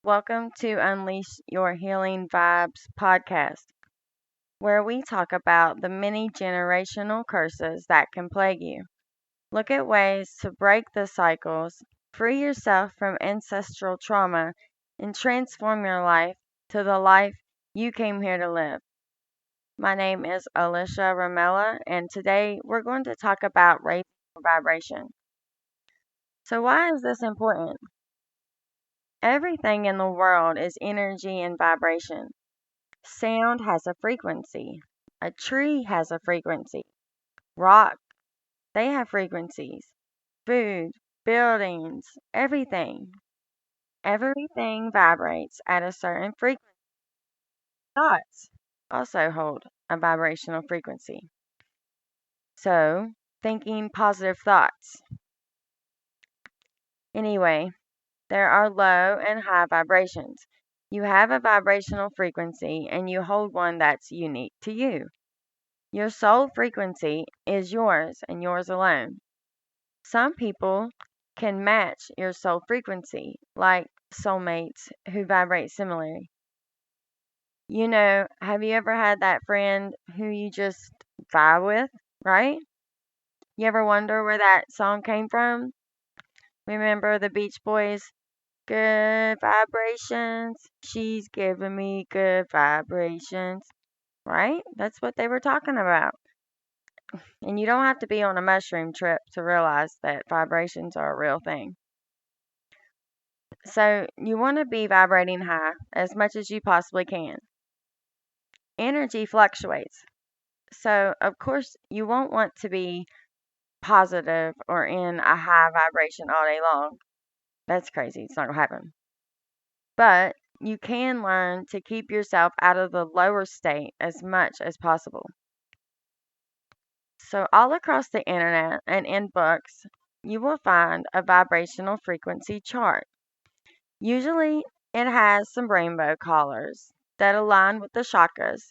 Welcome to Unleash Your Healing Vibes podcast, where we talk about the many generational curses that can plague you. Look at ways to break the cycles, free yourself from ancestral trauma, and transform your life to the life you came here to live. My name is Alicia Ramella, and today we're going to talk about raising your vibration. So, why is this important? Everything in the world is energy and vibration. Sound has a frequency. A tree has a frequency. Rock, they have frequencies. Food, buildings, everything. Everything vibrates at a certain frequency. Thoughts also hold a vibrational frequency. So, thinking positive thoughts. Anyway, there are low and high vibrations. You have a vibrational frequency and you hold one that's unique to you. Your soul frequency is yours and yours alone. Some people can match your soul frequency, like soulmates who vibrate similarly. Have you ever had that friend who you just vibe with, right? You ever wonder where that song came from? Remember the Beach Boys? Good vibrations. She's giving me good vibrations, right? That's what they were talking about. And you don't have to be on a mushroom trip to realize that vibrations are a real thing. So you want to be vibrating high as much as you possibly can. Energy fluctuates. So, of course, you won't want to be positive or in a high vibration all day long. That's crazy. It's not going to happen. But you can learn to keep yourself out of the lower state as much as possible. So, all across the internet and in books, you will find a vibrational frequency chart. Usually, it has some rainbow colors that align with the chakras,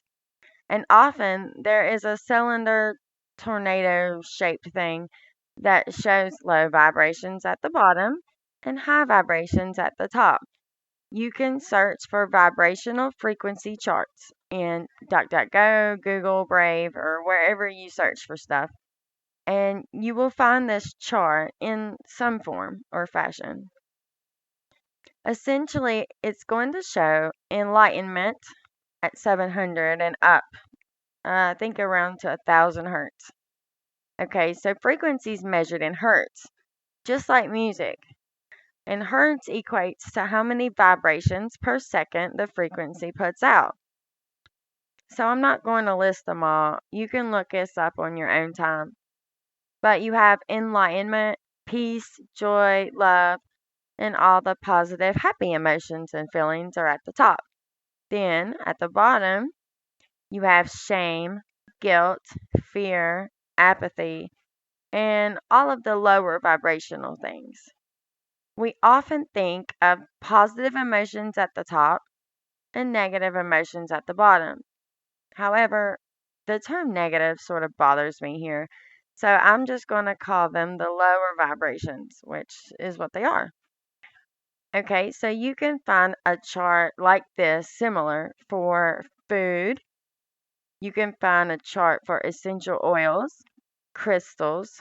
and often there is a cylinder tornado shaped thing that shows low vibrations at the bottom and high vibrations at the top. You can search for vibrational frequency charts in DuckDuckGo, Google, Brave, or wherever you search for stuff, and you will find this chart in some form or fashion. Essentially, it's going to show enlightenment at 700 and up, I think around to 1,000 hertz. Okay, so frequencies measured in hertz, just like music. And hertz equates to how many vibrations per second the frequency puts out. So I'm not going to list them all. You can look this up on your own time. But you have enlightenment, peace, joy, love, and all the positive, happy emotions and feelings are at the top. Then at the bottom, you have shame, guilt, fear, apathy, and all of the lower vibrational things. We often think of positive emotions at the top and negative emotions at the bottom. However, the term negative sort of bothers me here, so I'm just going to call them the lower vibrations, which is what they are. Okay, so you can find a chart like this similar for food. You can find a chart for essential oils, crystals,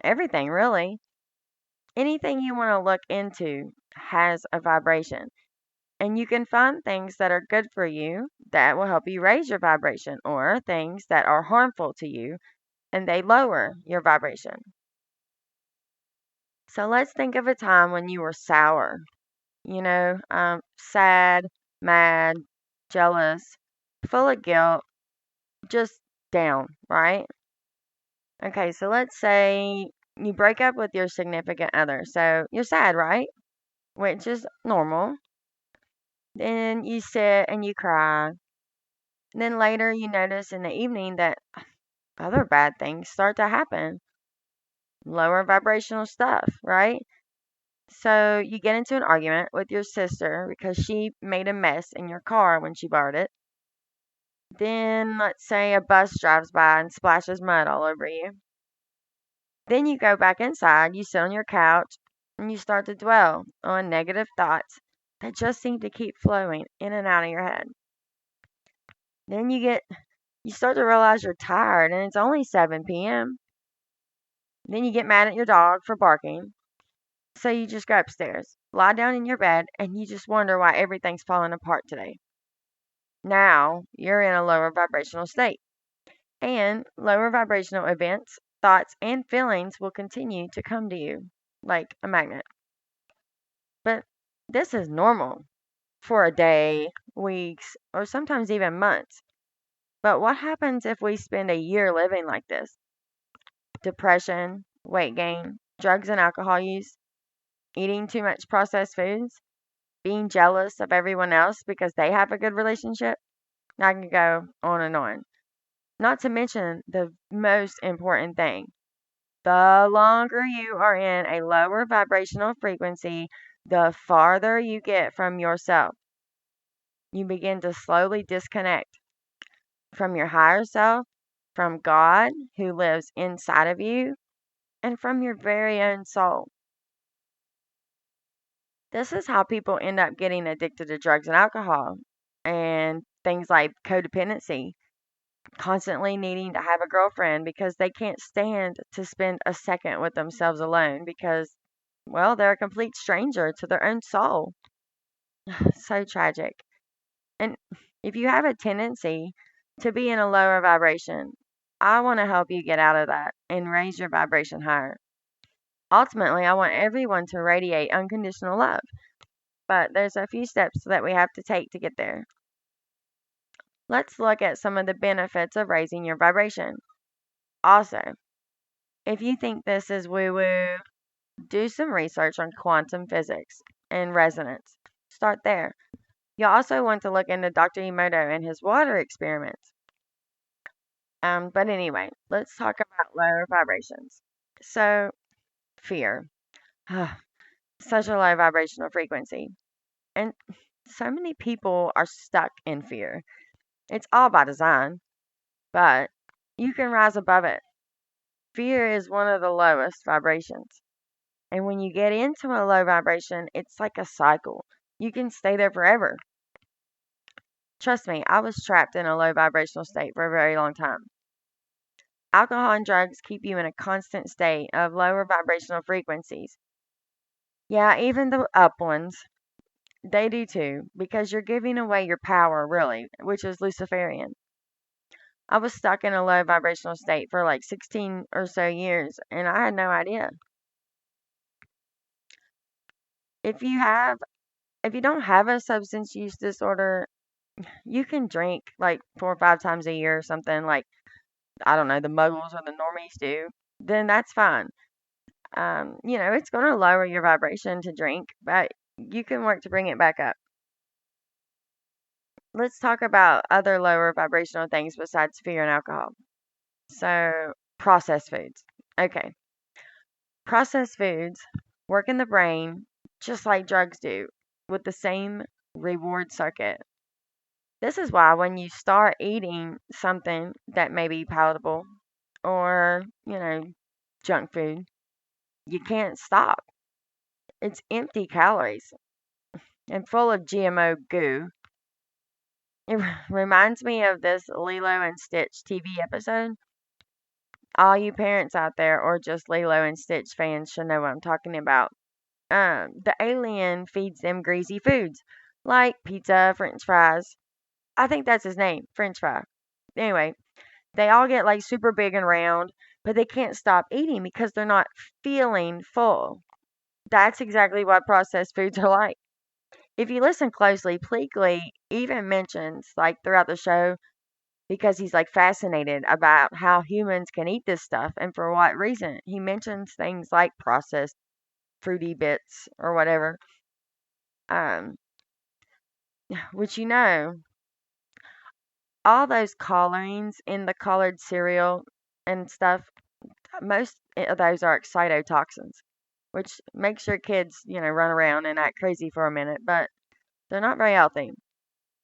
everything really. Anything you want to look into has a vibration. And you can find things that are good for you that will help you raise your vibration, or things that are harmful to you and they lower your vibration. So let's think of a time when you were sour, sad, mad, jealous, full of guilt, just down, right? Okay, so let's say you break up with your significant other. So you're sad, right? Which is normal. Then you sit and you cry. Then later you notice in the evening that other bad things start to happen. Lower vibrational stuff, right? So you get into an argument with your sister because she made a mess in your car when she borrowed it. Then let's say a bus drives by and splashes mud all over you. Then you go back inside, you sit on your couch, and you start to dwell on negative thoughts that just seem to keep flowing in and out of your head. Then you start to realize you're tired and it's only 7 p.m. Then you get mad at your dog for barking. So you just go upstairs, lie down in your bed, and you just wonder why everything's falling apart today. Now you're in a lower vibrational state. And lower vibrational events, thoughts, and feelings will continue to come to you like a magnet. But this is normal for a day, weeks, or sometimes even months. But what happens if we spend a year living like this? Depression, weight gain, drugs and alcohol use, eating too much processed foods, being jealous of everyone else because they have a good relationship. I can go on and on. Not to mention the most important thing. The longer you are in a lower vibrational frequency, the farther you get from yourself. You begin to slowly disconnect from your higher self, from God who lives inside of you, and from your very own soul. This is how people end up getting addicted to drugs and alcohol and things like codependency, constantly needing to have a girlfriend because they can't stand to spend a second with themselves alone because, well, they're a complete stranger to their own soul. So tragic. And if you have a tendency to be in a lower vibration, I want to help you get out of that and raise your vibration higher. Ultimately, I want everyone to radiate unconditional love, but there's a few steps that we have to take to get there. Let's look at some of the benefits of raising your vibration. Also, if you think this is woo woo, do some research on quantum physics and resonance. Start there. You also want to look into Dr. Emoto and his water experiments. But anyway, let's talk about lower vibrations. So, fear. Such a low vibrational frequency. And so many people are stuck in fear. It's all by design, but you can rise above it. Fear is one of the lowest vibrations. And when you get into a low vibration, it's like a cycle. You can stay there forever. Trust me, I was trapped in a low vibrational state for a very long time. Alcohol and drugs keep you in a constant state of lower vibrational frequencies. Yeah, even the up ones, they do too, because you're giving away your power, really, which is Luciferian. I was stuck in a low vibrational state for like 16 or so years, and I had no idea. If you have, if you don't have a substance use disorder, you can drink like 4 or 5 times a year or something like, I don't know, the muggles or the normies do, then that's fine. It's going to lower your vibration to drink, but you can work to bring it back up. Let's talk about other lower vibrational things besides fear and alcohol. So, processed foods. Okay. Processed foods work in the brain just like drugs do, with the same reward circuit. This is why when you start eating something that may be palatable or, junk food, you can't stop. It's empty calories and full of GMO goo. It reminds me of this Lilo and Stitch TV episode. All you parents out there or just Lilo and Stitch fans should know what I'm talking about. The alien feeds them greasy foods like pizza, french fries. I think that's his name, french fry. Anyway, they all get like super big and round, but they can't stop eating because they're not feeling full. That's exactly what processed foods are like. If you listen closely, Pleakley even mentions, like throughout the show, because he's like fascinated about how humans can eat this stuff and for what reason. He mentions things like processed fruity bits or whatever, um, which all those colorings in the colored cereal and stuff, most of those are excitotoxins, which makes your kids, run around and act crazy for a minute, but they're not very healthy.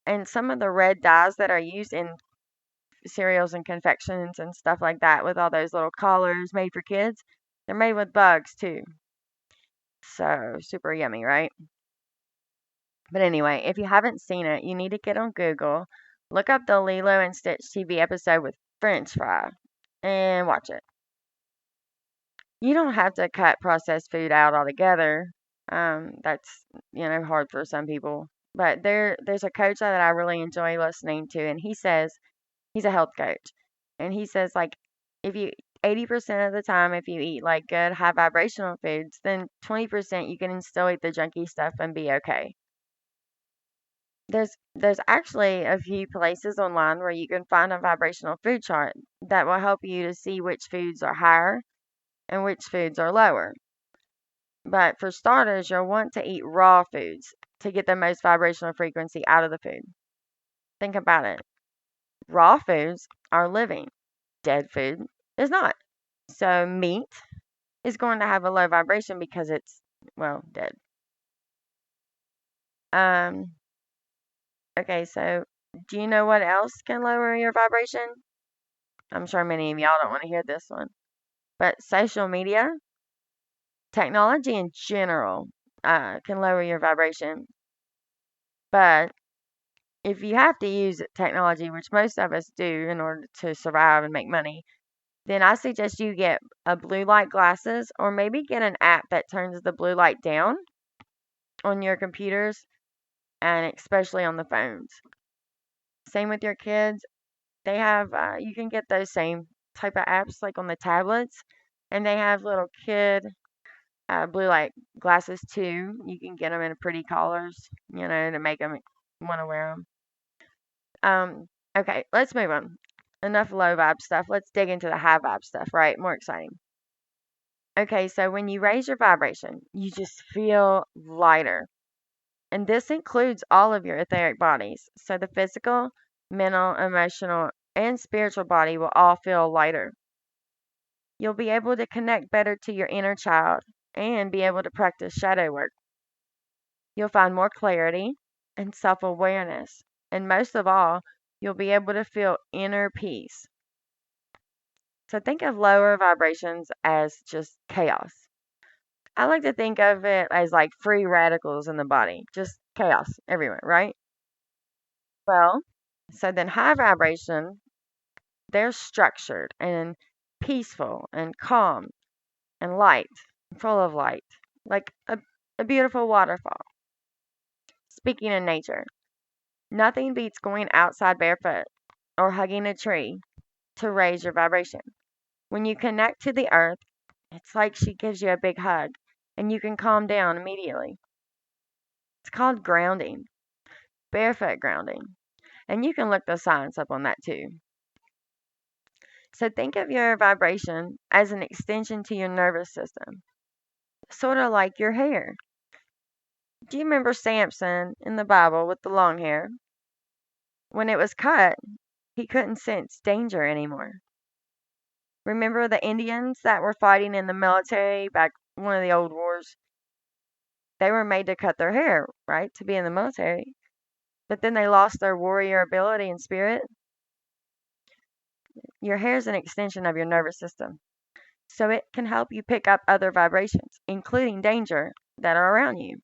And some of the red dyes that are used in cereals and confections and stuff like that with all those little collars made for kids, they're made with bugs too. So super yummy, right? But anyway, if you haven't seen it, you need to get on Google, look up the Lilo and Stitch TV episode with French fry, and watch it. You don't have to cut processed food out altogether. That's hard for some people. But there's a coach that I really enjoy listening to, and he says he's a health coach, and he says like if you 80% of the time if you eat like good high vibrational foods, then 20% you can still eat the junky stuff and be okay. There's actually a few places online where you can find a vibrational food chart that will help you to see which foods are higher and which foods are lower. But for starters, you'll want to eat raw foods to get the most vibrational frequency out of the food. Think about it. Raw foods are living. Dead food is not. So meat is going to have a low vibration because it's, well, dead. Okay, so do you know what else can lower your vibration? I'm sure many of y'all don't want to hear this one. But social media, technology in general, can lower your vibration. But if you have to use technology, which most of us do in order to survive and make money, then I suggest you get a blue light glasses or maybe get an app that turns the blue light down on your computers and especially on the phones. Same with your kids. They have, you can get those same type of apps like on the tablets, and they have little kid blue light glasses too. You can get them in pretty colors, to make them want to wear them. Okay, let's move on. Enough low vibe stuff. Let's dig into the high vibe stuff, right? More exciting. Okay, so when you raise your vibration, you just feel lighter. And this includes all of your etheric bodies. So the physical, mental, emotional, and spiritual body will all feel lighter. You'll be able to connect better to your inner child and be able to practice shadow work. You'll find more clarity and self awareness. And most of all, you'll be able to feel inner peace. So think of lower vibrations as just chaos. I like to think of it as like free radicals in the body, just chaos everywhere, right? Well, so then high vibration, they're structured and peaceful and calm and light, full of light, like a beautiful waterfall. Speaking of nature, nothing beats going outside barefoot or hugging a tree to raise your vibration. When you connect to the earth, it's like she gives you a big hug and you can calm down immediately. It's called grounding, barefoot grounding. And you can look the science up on that too. So think of your vibration as an extension to your nervous system, sort of like your hair. Do you remember Samson in the Bible with the long hair? When it was cut, he couldn't sense danger anymore. Remember the Indians that were fighting in the military back one of the old wars? They were made to cut their hair, right, to be in the military. But then they lost their warrior ability and spirit. Your hair is an extension of your nervous system. So it can help you pick up other vibrations, including danger, that are around you.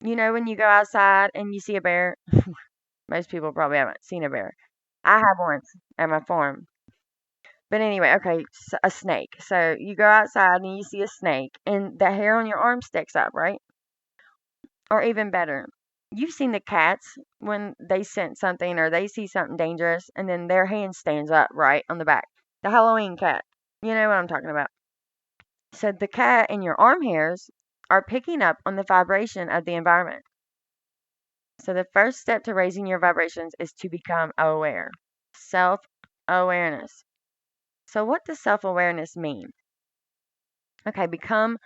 You know, when you go outside and you see a bear, most people probably haven't seen a bear. I have once at my farm. But anyway, okay, a snake. So you go outside and you see a snake, and the hair on your arm sticks up, right? Or even better, you've seen the cats when they sense something or they see something dangerous, and then their hand stands up, right, on the back. The Halloween cat. You know what I'm talking about. So the cat and your arm hairs are picking up on the vibration of the environment. So the first step to raising your vibrations is to become aware. Self awareness. So what does self awareness mean? Okay, become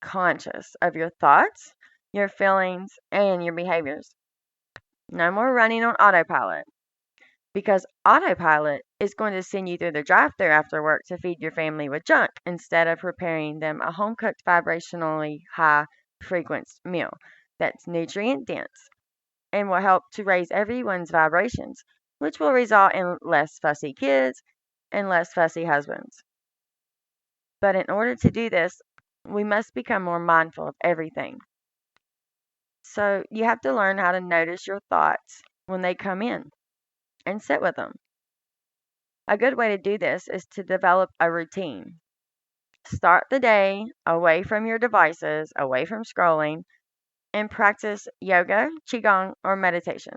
conscious of your thoughts, your feelings, and your behaviors. No more running on autopilot because autopilot is going to send you through the drive thru after work to feed your family with junk instead of preparing them a home cooked, vibrationally high frequency meal that's nutrient dense and will help to raise everyone's vibrations, which will result in less fussy kids and less fussy husbands. But in order to do this, we must become more mindful of everything. So you have to learn how to notice your thoughts when they come in and sit with them. A good way to do this is to develop a routine. Start the day away from your devices, away from scrolling, and practice yoga, qigong, or meditation.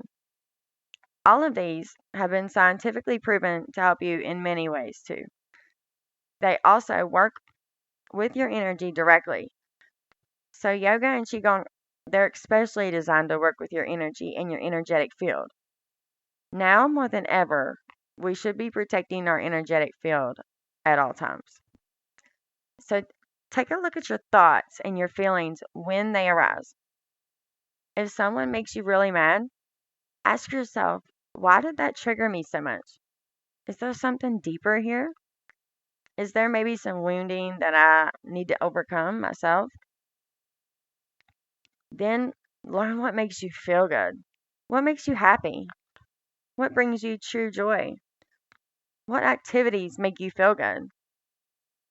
All of these have been scientifically proven to help you in many ways too. They also work with your energy directly. So yoga and qigong, they're especially designed to work with your energy and your energetic field. Now more than ever, we should be protecting our energetic field at all times. So take a look at your thoughts and your feelings when they arise. If someone makes you really mad, ask yourself, why did that trigger me so much? Is there something deeper here? Is there maybe some wounding that I need to overcome myself? Then learn what makes you feel good. What makes you happy? What brings you true joy? What activities make you feel good?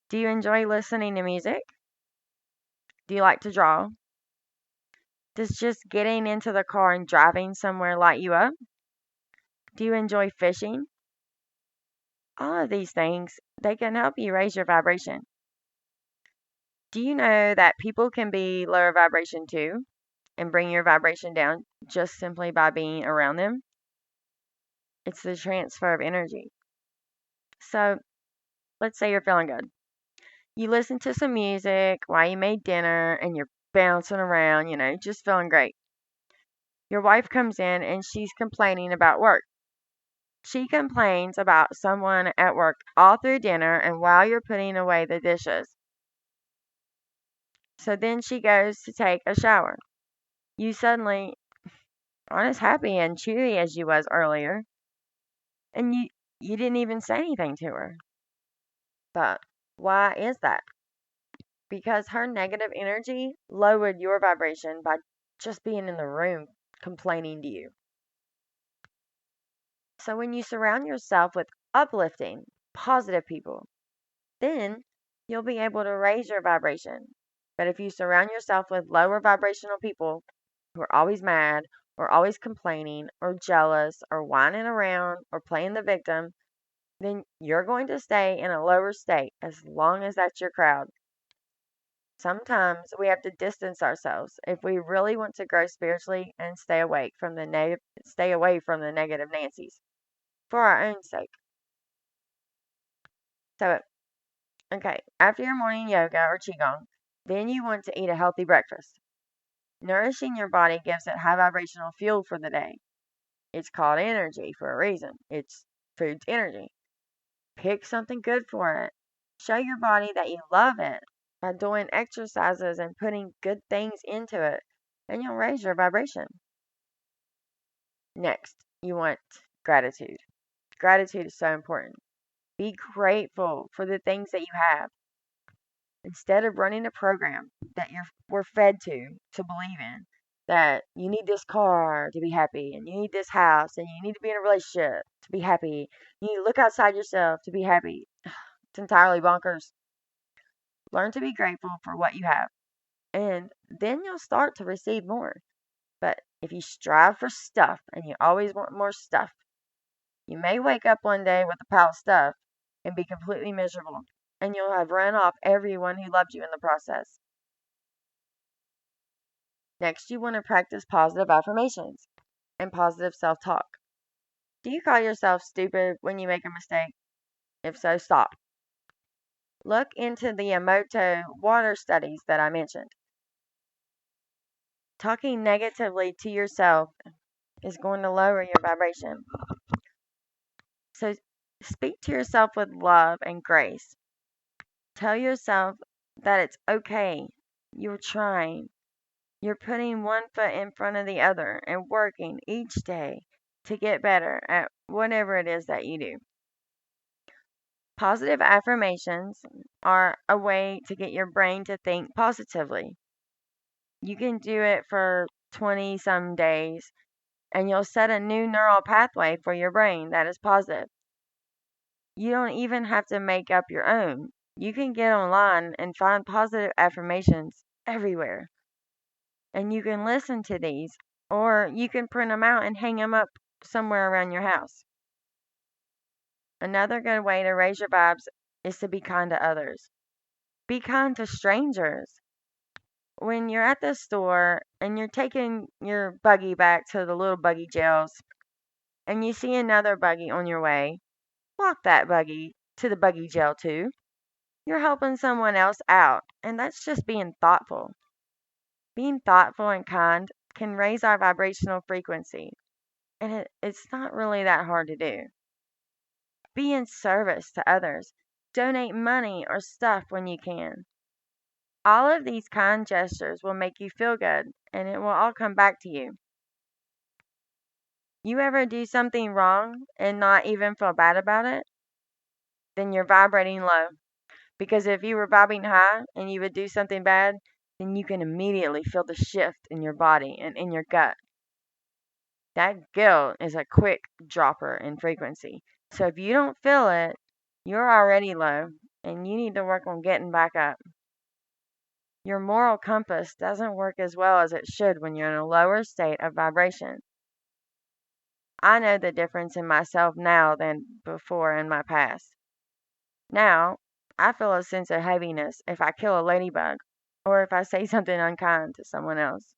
Do you enjoy listening to music? Do you like to draw? Does just getting into the car and driving somewhere light you up? Do you enjoy fishing? All of these things, they can help you raise your vibration. Do you know that people can be lower vibration too and bring your vibration down just simply by being around them? It's the transfer of energy. So let's say you're feeling good. You listen to some music while you made dinner and you're bouncing around, just feeling great. Your wife comes in and she's complaining about work. She complains about someone at work all through dinner and while you're putting away the dishes. So then she goes to take a shower. You suddenly aren't as happy and cheery as you was earlier, and you didn't even say anything to her. But why is that? Because her negative energy lowered your vibration by just being in the room complaining to you. So when you surround yourself with uplifting, positive people, then you'll be able to raise your vibration. But if you surround yourself with lower vibrational people who are always mad or always complaining or jealous or whining around or playing the victim, then you're going to stay in a lower state as long as that's your crowd. Sometimes we have to distance ourselves if we really want to grow spiritually and stay away from the negative Nancy's for our own sake. So, okay, after your morning yoga or qigong, then you want to eat a healthy breakfast. Nourishing your body gives it high vibrational fuel for the day. It's called energy for a reason. It's food's energy. Pick something good for it. Show your body that you love it by doing exercises and putting good things into it, and you'll raise your vibration. Next, you want gratitude. Gratitude is so important. Be grateful for the things that you have. Instead of running a program that we're fed to believe in, that you need this car to be happy, and you need this house, and you need to be in a relationship to be happy. You need to look outside yourself to be happy. It's entirely bonkers. Learn to be grateful for what you have, and then you'll start to receive more. But if you strive for stuff and you always want more stuff, you may wake up one day with a pile of stuff and be completely miserable, and you'll have run off everyone who loved you in the process. Next, you want to practice positive affirmations and positive self talk. Do you call yourself stupid when you make a mistake? If so, stop. Look into the Emoto water studies that I mentioned. Talking negatively to yourself is going to lower your vibration. So speak to yourself with love and grace. Tell yourself that it's okay. You're trying. You're putting one foot in front of the other and working each day to get better at whatever it is that you do. Positive affirmations are a way to get your brain to think positively. You can do it for 20 some days and you'll set a new neural pathway for your brain that is positive. You don't even have to make up your own. You can get online and find positive affirmations everywhere. And you can listen to these, or you can print them out and hang them up somewhere around your house. Another good way to raise your vibes is to be kind to others. Be kind to strangers. When you're at the store and you're taking your buggy back to the little buggy jails and you see another buggy on your way, walk that buggy to the buggy jail too. You're helping someone else out, and that's just being thoughtful. Being thoughtful and kind can raise our vibrational frequency, and it's not really that hard to do. Be in service to others. Donate money or stuff when you can. All of these kind gestures will make you feel good, and it will all come back to you. You ever do something wrong and not even feel bad about it? Then you're vibrating low. Because if you were vibing high and you would do something bad, then you can immediately feel the shift in your body and in your gut. That guilt is a quick dropper in frequency. So if you don't feel it, you're already low and you need to work on getting back up. Your moral compass doesn't work as well as it should when you're in a lower state of vibration. I know the difference in myself now than before in my past. Now, I feel a sense of heaviness if I kill a ladybug or if I say something unkind to someone else.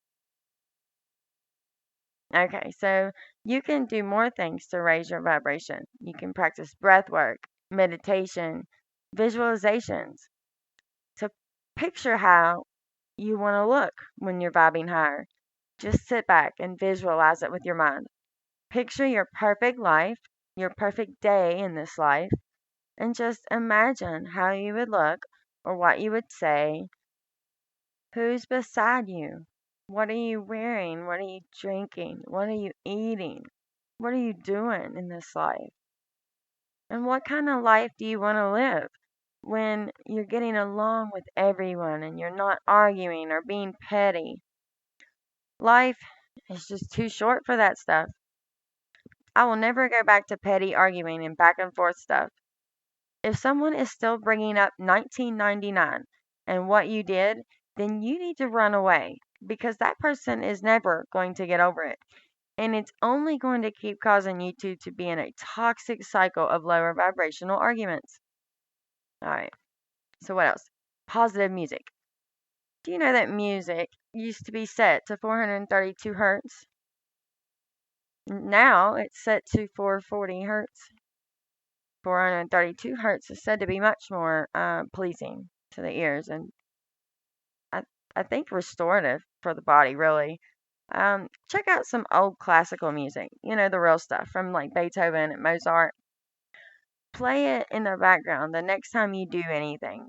Okay, so you can do more things to raise your vibration. You can practice breath work, meditation, visualizations. So picture how you want to look when you're vibing higher. Just sit back and visualize it with your mind. Picture your perfect life, your perfect day in this life, and just imagine how you would look or what you would say. Who's beside you? What are you wearing? What are you drinking? What are you eating? What are you doing in this life? And what kind of life do you want to live when you're getting along with everyone and you're not arguing or being petty? Life is just too short for that stuff. I will never go back to petty arguing and back and forth stuff. If someone is still bringing up 1999 and what you did, then you need to run away because that person is never going to get over it. And it's only going to keep causing you two to be in a toxic cycle of lower vibrational arguments. All right. So, what else? Positive music. Do you know that music used to be set to 432 hertz? Now it's set to 440 hertz. 432 hertz is said to be much more pleasing to the ears and I, I think restorative for the body, really. Check out some old classical music, the real stuff from like Beethoven and Mozart. Play it in the background the next time you do anything.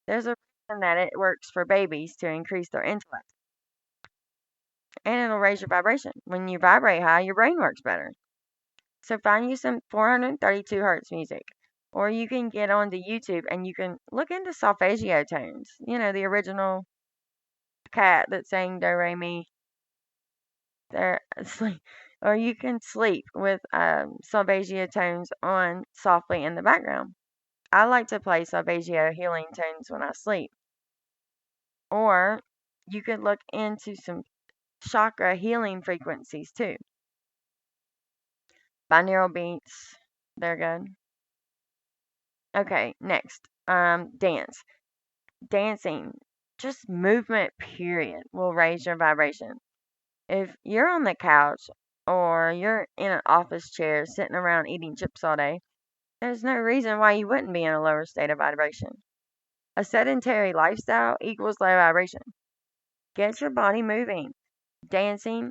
There's a reason that it works for babies to increase their intellect. And it'll raise your vibration. When you vibrate high, your brain works better. So find you some 432 hertz music. Or you can get onto YouTube and you can look into solfeggio tones. The original cat that sang Do Re Mi. There, sleep. Or you can sleep with solfeggio tones on softly in the background. I like to play solfeggio healing tones when I sleep. Or you could look into some chakra healing frequencies too. Binaural beats, they're good. Okay, next, dance. Dancing, just movement, period, will raise your vibration. If you're on the couch or you're in an office chair sitting around eating chips all day, there's no reason why you wouldn't be in a lower state of vibration. A sedentary lifestyle equals low vibration. Get your body moving. Dancing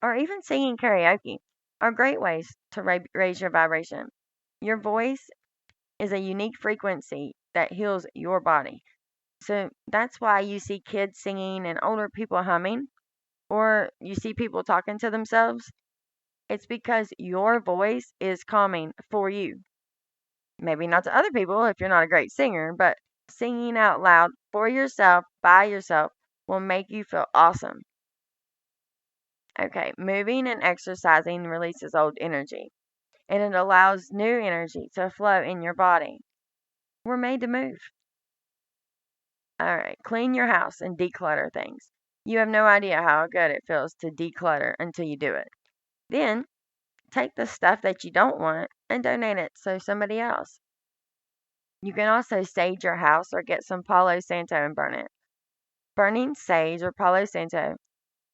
or even singing karaoke are great ways to raise your vibration. Your voice is a unique frequency that heals your body. So that's why you see kids singing and older people humming, or you see people talking to themselves. It's because your voice is calming for you. Maybe not to other people if you're not a great singer, but singing out loud for yourself, by yourself, will make you feel awesome. Okay, moving and exercising releases old energy, and it allows new energy to flow in your body. We're made to move. All right, clean your house and declutter things. You have no idea how good it feels to declutter until you do it. Then take the stuff that you don't want and donate it to somebody else. You can also sage your house or get some Palo Santo and burn it. Burning sage or Palo Santo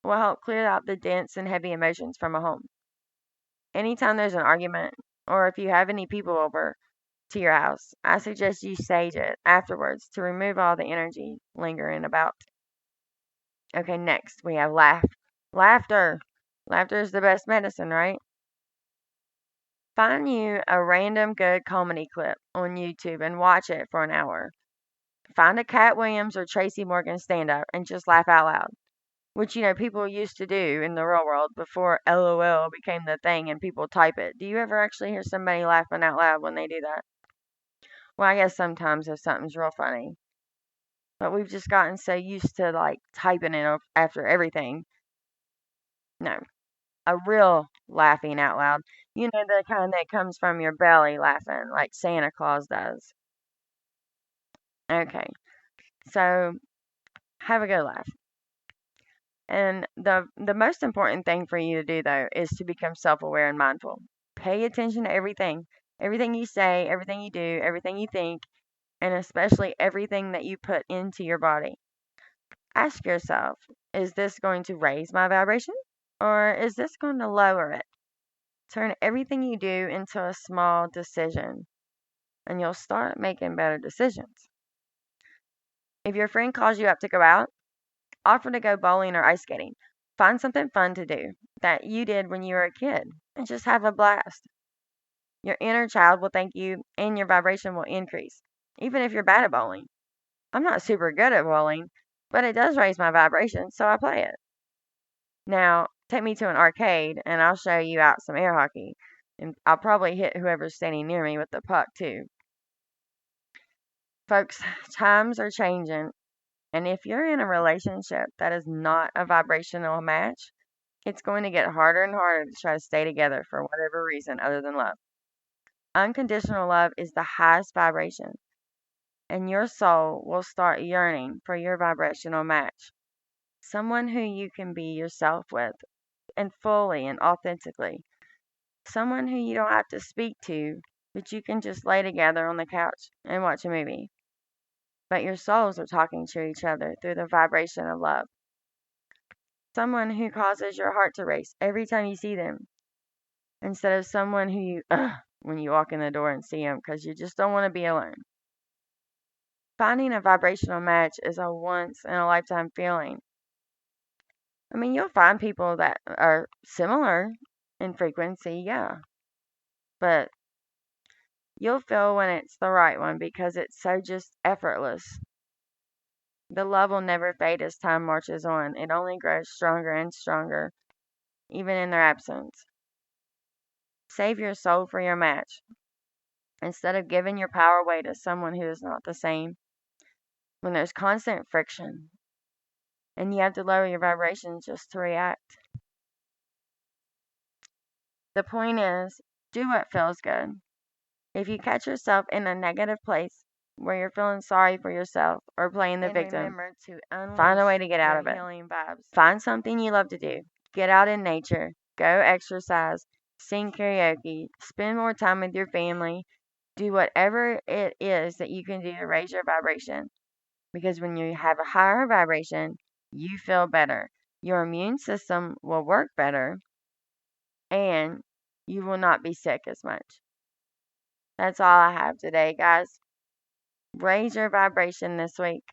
will help clear out the dense and heavy emotions from a home. Anytime there's an argument, or if you have any people over to your house, I suggest you sage it afterwards to remove all the energy lingering about. Okay, next we have laughter. Laughter is the best medicine, right? Find you a random good comedy clip on YouTube and watch it for an hour. Find a Cat Williams or Tracy Morgan stand up and just laugh out loud, which people used to do in the real world before LOL became the thing and people type it. Do you ever actually hear somebody laughing out loud when they do that? Well, I guess sometimes if something's real funny. But we've just gotten so used to like typing it after everything. No, a real laughing out loud. The kind that comes from your belly laughing, like Santa Claus does. Okay, so have a good laugh. And the most important thing for you to do though is to become self-aware and mindful. Pay attention to everything. Everything you say, everything you do, everything you think, and especially everything that you put into your body. Ask yourself, is this going to raise my vibration or is this going to lower it? Turn everything you do into a small decision and you'll start making better decisions. If your friend calls you up to go out, offer to go bowling or ice skating. Find something fun to do that you did when you were a kid and just have a blast. Your inner child will thank you and your vibration will increase, even if you're bad at bowling. I'm not super good at bowling, but it does raise my vibration, so I play it. Now, take me to an arcade and I'll show you out some air hockey. And I'll probably hit whoever's standing near me with the puck, too. Folks, times are changing. And if you're in a relationship that is not a vibrational match, it's going to get harder and harder to try to stay together for whatever reason other than love. Unconditional love is the highest vibration, and your soul will start yearning for your vibrational match. Someone who you can be yourself with, and fully and authentically. Someone who you don't have to speak to, but you can just lay together on the couch and watch a movie. But your souls are talking to each other through the vibration of love. Someone who causes your heart to race every time you see them, instead of someone who you when you walk in the door and see them because you just don't want to be alone. Finding a vibrational match is a once in a lifetime feeling. I mean, you'll find people that are similar in frequency, yeah, but you'll feel when it's the right one because it's so just effortless. The love will never fade as time marches on. It only grows stronger and stronger, even in their absence. Save your soul for your match. Instead of giving your power away to someone who is not the same, when there's constant friction and you have to lower your vibration just to react. The point is, do what feels good. If you catch yourself in a negative place where you're feeling sorry for yourself or playing the victim, remember to find a way to get out of it. Healing vibes. Find something you love to do. Get out in nature. Go exercise. Sing karaoke. Spend more time with your family. Do whatever it is that you can do to raise your vibration. Because when you have a higher vibration, you feel better. Your immune system will work better and you will not be sick as much. That's all I have today, guys. Raise your vibration this week.